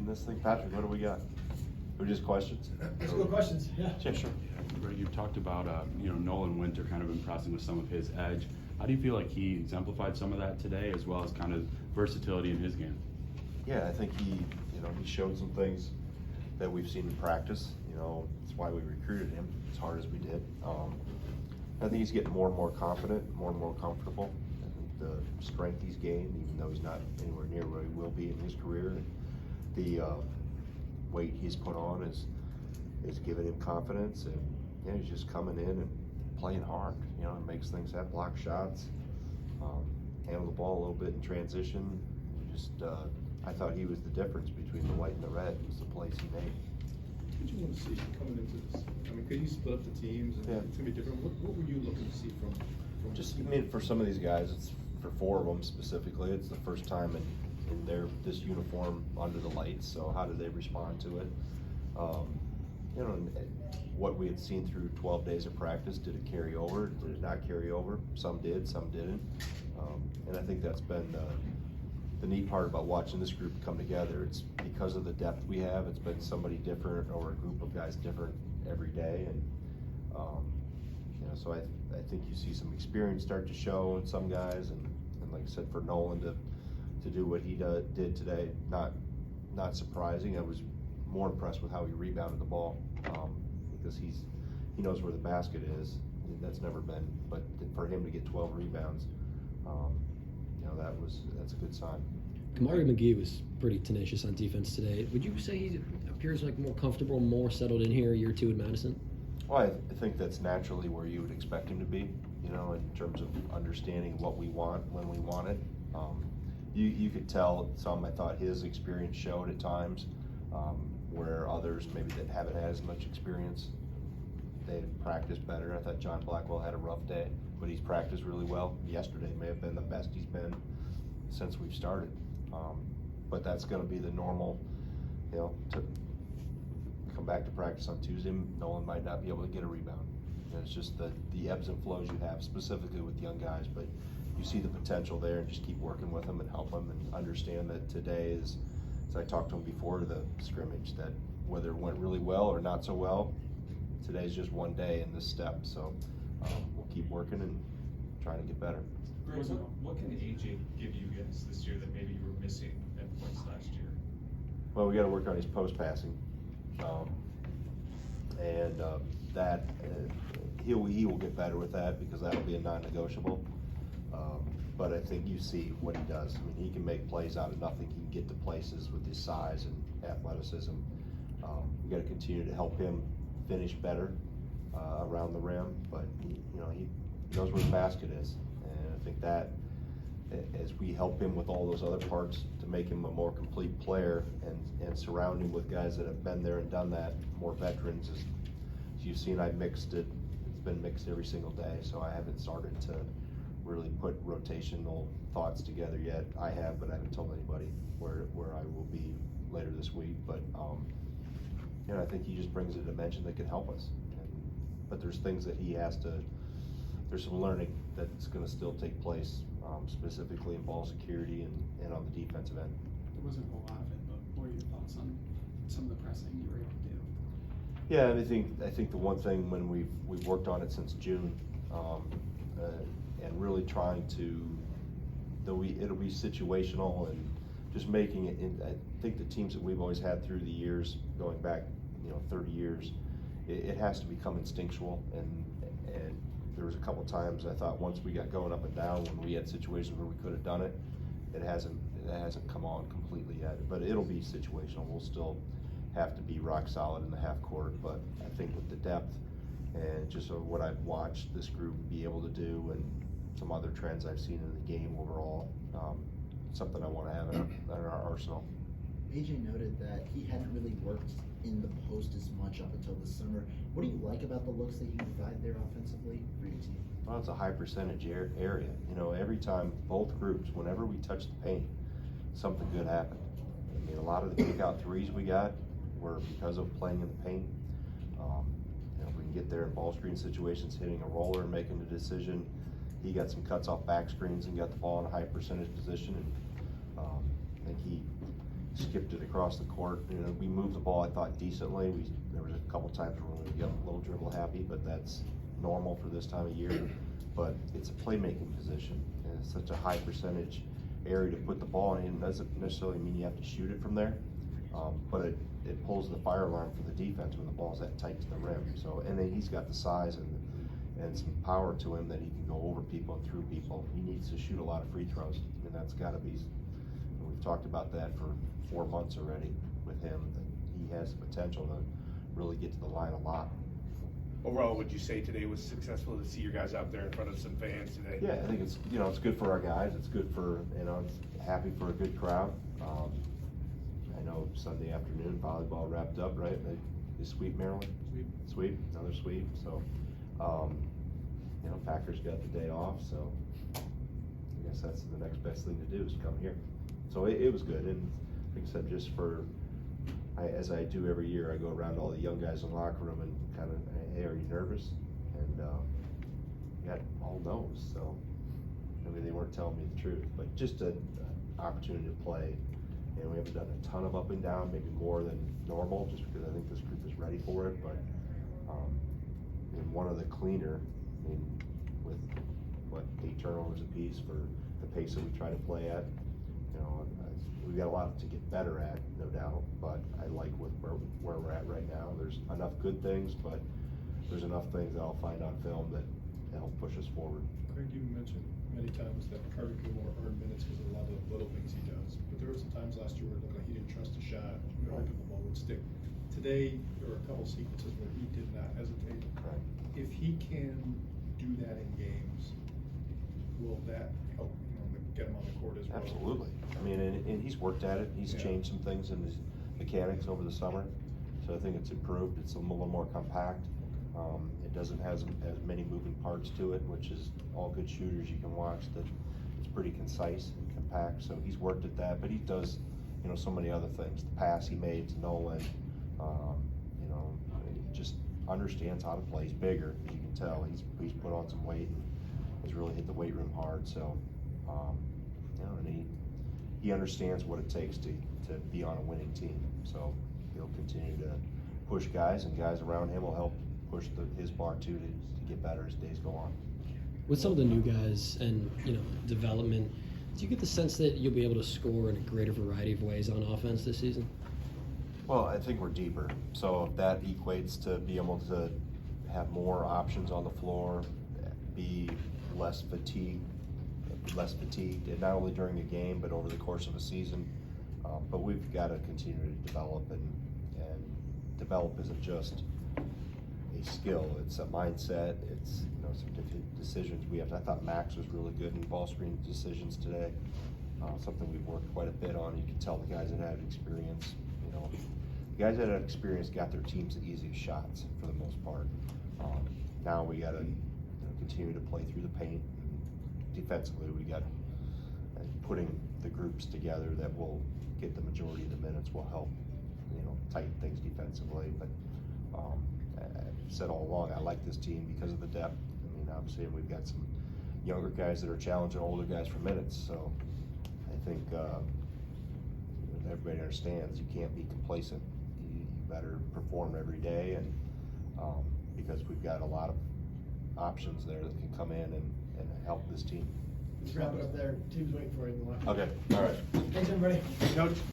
this thing. Patrick, what do we got? Or just questions? Let's go questions, yeah. Yeah, sure. Greg, you've talked about Nolan Winter kind of impressing with some of his edge. How do you feel like he exemplified some of that today, as well as kind of versatility in his game? Yeah, I think he showed some things that we've seen in practice. That's why we recruited him as hard as we did. I think he's getting more and more confident, more and more comfortable. I think the strength he's gained, even though he's not anywhere near where he will be in his career, the weight he's put on is giving him confidence, and he's just coming in and playing hard. It makes things happen, block shots, handle the ball a little bit in transition. I thought he was the difference between the white and the red. Was the plays he made. What did you want to see coming into this? I mean, could you split up the teams and it's gonna be different? What were you looking to see from Just, for some of these guys, it's for 4 of them specifically, it's the first time in this uniform under the lights. So how did they respond to it? And what we had seen through 12 days of practice, did it carry over? Did it not carry over? Some did, some didn't. And I think that's been the neat part about watching this group come together. It's because of the depth we have. It's been somebody different or a group of guys different every day, and so I think you see some experience start to show in some guys, and like I said, for Nolan to do what he did today, not surprising. I was more impressed with how he rebounded the ball, because he knows where the basket is. That's never been, but for him to get 12 rebounds, that's a good sign. Kamari McGee was pretty tenacious on defense today. Would you say he appears like more comfortable, more settled in here year 2 in Madison? Well, I think that's naturally where you would expect him to be, in terms of understanding what we want when we want it. You could tell I thought his experience showed at times, where others maybe that haven't had as much experience, they practiced better. I thought John Blackwell had a rough day, but he's practiced really well. Yesterday may have been the best he's been since we've started. But that's going to be the normal, to come back to practice on Tuesday, Nolan might not be able to get a rebound. It's just the ebbs and flows you have, specifically with young guys, but you see the potential there, and just keep working with them and help them, and understand that today is, as I talked to him before the scrimmage, that whether it went really well or not so well, today's just one day in this step. So we'll keep working and trying to get better. Greg, what can AJ give you guys this year that maybe you were missing at points last year? Well, we got to work on his post passing, and that he will get better with that, because that'll be a non-negotiable. But I think you see what he does. I mean, he can make plays out of nothing. He can get to places with his size and athleticism. We got to continue to help him finish better around the rim, but he knows where the basket is, and I think that as we help him with all those other parts to make him a more complete player, and surround him with guys that have been there and done that, more veterans. As you've seen, I mixed it. It's been mixed every single day, so I haven't started to really put rotational thoughts together yet. I have, but I haven't told anybody where I will be later this week. But I think he just brings a dimension that can help us. But there's things that he has to. There's some learning that's going to still take place, specifically in ball security and on the defensive end. There wasn't a whole lot of it, but what are your thoughts on some of the pressing you were able to do? Yeah, and I think the one thing when we've worked on it since June, and really trying to, it'll be situational and just making it. I think the teams that we've always had through the years, going back 30 years, it has to become instinctual, and there was a couple times I thought once we got going up and down, when we had situations where we could have done it, it hasn't come on completely yet, but it'll be situational. We'll still have to be rock solid in the half court, but I think with the depth and just what I've watched this group be able to do, and some other trends I've seen in the game overall, something I want to have in our arsenal. AJ noted that he hadn't really worked in the post as much up until this summer. What do you like about the looks that he provided there offensively for your team? Well, it's a high percentage area. Every time, both groups, whenever we touch the paint, something good happened. I mean, a lot of the kick-out threes we got were because of playing in the paint. If we can get there in ball screen situations, hitting a roller and making a decision. He got some cuts off back screens and got the ball in a high percentage position, and I think skipped it across the court. You know, we moved the ball, I thought, decently. There was a couple times where we got a little dribble happy, but that's normal for this time of year. But it's a playmaking position, and it's such a high percentage area to put the ball in. It doesn't necessarily mean you have to shoot it from there, but it pulls the fire alarm for the defense when the ball's that tight to the rim. So, and then he's got the size and some power to him that he can go over people and through people. He needs to shoot a lot of free throws, and that's got to be. We've talked about that for 4 months already with him. That he has the potential to really get to the line a lot. Overall, would you say today was successful to see your guys out there in front of some fans today? Yeah, I think it's, you know, it's good for our guys. It's good for, you know, it's happy for a good crowd. I know Sunday afternoon volleyball wrapped up, right? They sweep Maryland. Sweep, another sweep. So, you know, Packers got the day off. So, I guess that's the next best thing to do is come here. So it was good, and like I said, just for, as I do every year, I go around to all the young guys in the locker room and kind of, hey, are you nervous? And yeah, all no's. So I mean, they weren't telling me the truth, but just an opportunity to play. And we haven't done a ton of up and down, maybe more than normal, just because I think this group is ready for it. But and one of the cleaner, I mean, with what 8 turnovers apiece for the pace that we try to play at. You know, we've got a lot to get better at, no doubt, but I like where we're at right now. There's enough good things, but there's enough things that I'll find on film that help push us forward. Greg, you mentioned many times that Carter could more earn minutes because of a lot of the little things he does. But there were some times last year where it looked like he didn't trust a shot, hoping the ball would stick. Today, there were a couple sequences where he did not hesitate. Right. If he can do that in games, will that help, you know, get him on the court as well? Absolutely. I mean, and he's worked at it. He's changed some things in his mechanics over the summer, so I think it's improved. It's a little more compact. It doesn't have as many moving parts to it, which is all good shooters you can watch. That it's pretty concise and compact. So he's worked at that, but he does, you know, so many other things. The pass he made to Nolan, you know, he just understands how to play. He's bigger, as you can tell. He's put on some weight and has really hit the weight room hard. So, you know, and he understands what it takes to be on a winning team. So he'll continue to push guys, and guys around him will help push his bar too to get better as days go on. With some of the new guys and, you know, development, do you get the sense that you'll be able to score in a greater variety of ways on offense this season? Well, I think we're deeper, so if that equates to be able to have more options on the floor, be less fatigued, and not only during a game but over the course of a season. But we've got to continue to develop, and develop isn't just a skill; it's a mindset. It's, you know, some different decisions we have. I thought Max was really good in ball screen decisions today. Something we've worked quite a bit on. You can tell the guys that had experience. You know, the guys that had experience got their teams the easiest shots for the most part. Now we got to, you know, continue to play through the paint. Defensively, we got putting the groups together that will get the majority of the minutes will help, you know, tighten things defensively. But I've said all along, I like this team because of the depth. I mean, obviously we've got some younger guys that are challenging older guys for minutes. So I think everybody understands you can't be complacent. You better perform every day, and because we've got a lot of options there that can come in and help this team. Let's wrap it up there. Team's waiting for you in the line. Okay, all right. Thanks, everybody. Coach?